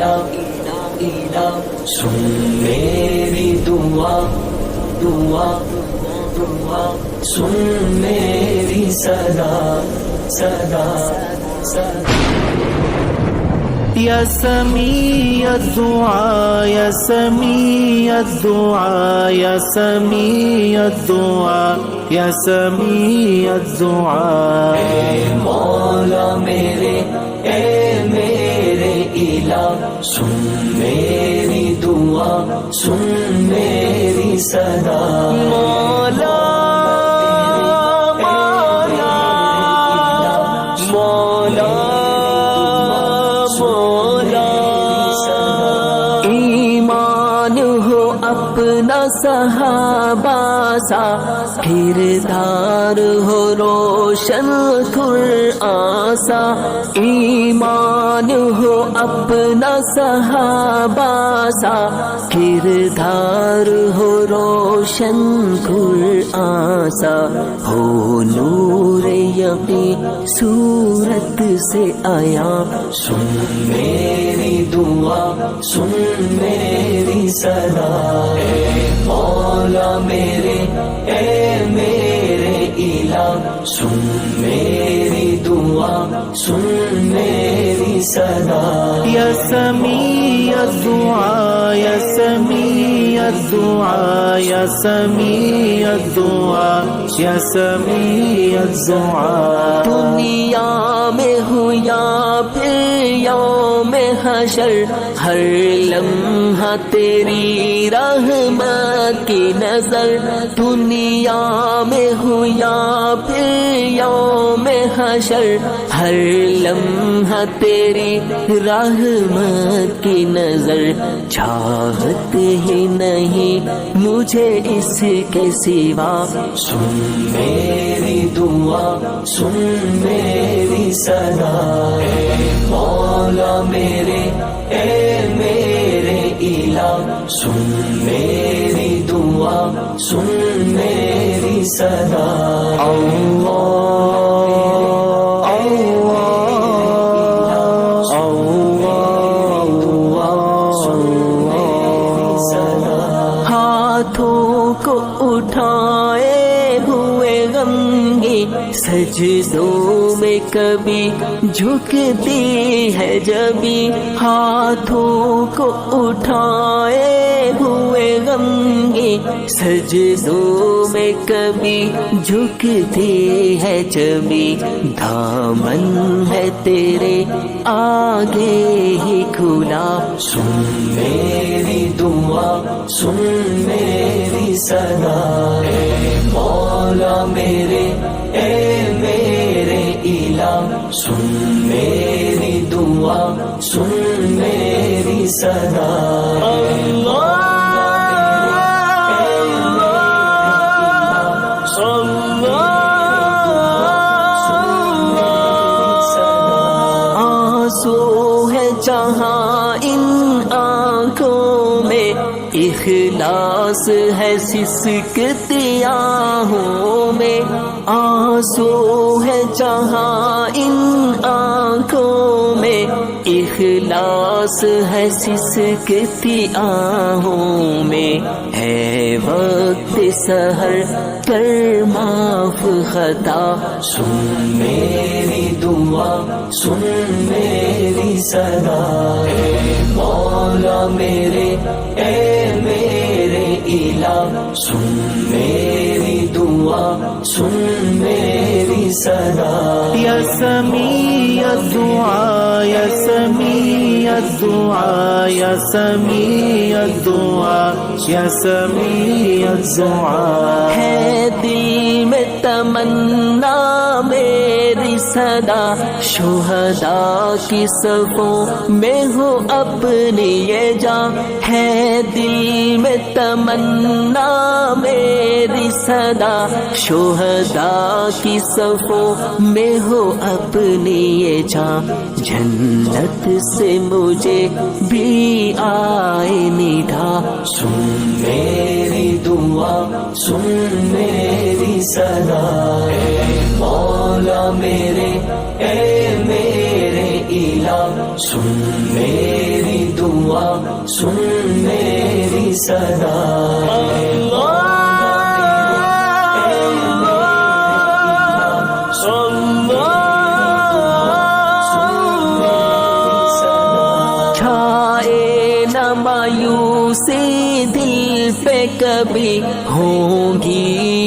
الہ الہ سن میری دعا دعا دعا سن میری صدا صدا صدا یا سمیع الدعاء یا سمیع الدعاء یا سمیع الدعاء یا سمیع الدعاء اے مولا میرے اے میرے الہ سن میری دعا سن میری صدا مولا مولا مولا ایمان ہو اپنا صحابہ سا کردار ہو روشن قرآن سا ایمان ہو اپنا صحابہ سا کردار ہو روشن قرآن سا ہو نور یقین صورت سے آیا سن میری دعا سن میری صدا اے مولا میرے اے میرے الہ سن میری دعا سن میری صدا یا سمیع الدعاء یا سمیع الدعاء یا سمیع الدعاء یا سمیع الدعاء دنیا میں ہوں یا پھر یوم حشر ہر لمحہ تیری رحمت کی نظر دنیا میں ہوں یا پھر یوم حشر ہر لمحہ تیری رحمت کی نظر چاہت ہی نہیں مجھے اس کے سوا سن میری دعا سن میری صدا اے مولا میرے اے میرے الہ سن میری دعا سن میری صدا ہاتھوں کو اٹھائے ہوئے غمگی سجدوں میں کبھی جھکتی ہے جبھی ہاتھوں کو اٹھائے ہوئے غمگی سجدوں میں کبھی جھکتی ہے جبھی دامن ہے تیرے آگے ہی کھلا سن میری دعا سن میری صدا اے مولا میرے اے میرے الہ سن میری دعا سن میری صدا آنسو ہے جہاں ان آنکھوں میں اخلاص ہے سسکتی آہوں میں آنسو ہے جہاں ان آنکھوں میں اخلاص ہے سسکتی آہوں میں ہے وقت سحر کر معاف خطا سن میری دعا سن میری صدا اے مولا میرے اے میرے الہ سن میری دعا سن میری صدا یا سمیع الدعاء یا سمیع الدعاء یا سمیع الدعاء یا سمیع الدعاء ہے دل میں تمنا میری صدا شہداء کی صفوں میں ہو اپنی یہ جاں ہے دل میں تمنا میری صدا شہداء کی صفوں میں ہو اپنی یہ جاں جنت سے مجھے بھی آئے ندا سن میری دعا سن میری صدا اے مولا میرے اے میرے الہ سن میری دعا سن میری صدا مایوسی دل پہ کبھی ہوں گی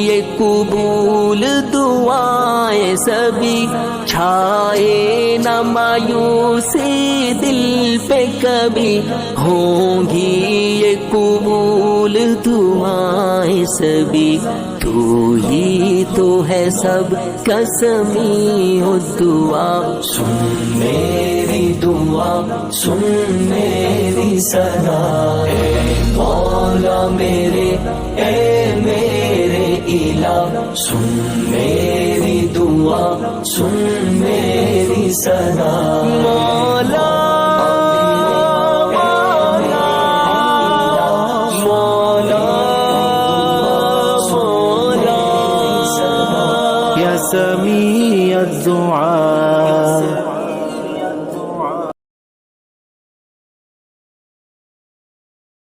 یہ قبول دعائیں سبھی چھائے نہ مایوسی دل پہ کبھی ہوں گی یہ قبول دعائیں سبھی تو ہی تو ہے سب کا سمیع الدعا سن میری دعا سن میری صدا اے مولا میرے اے میرے الہ سن میری دعا سن میری صدا مولا سمیع الدعاء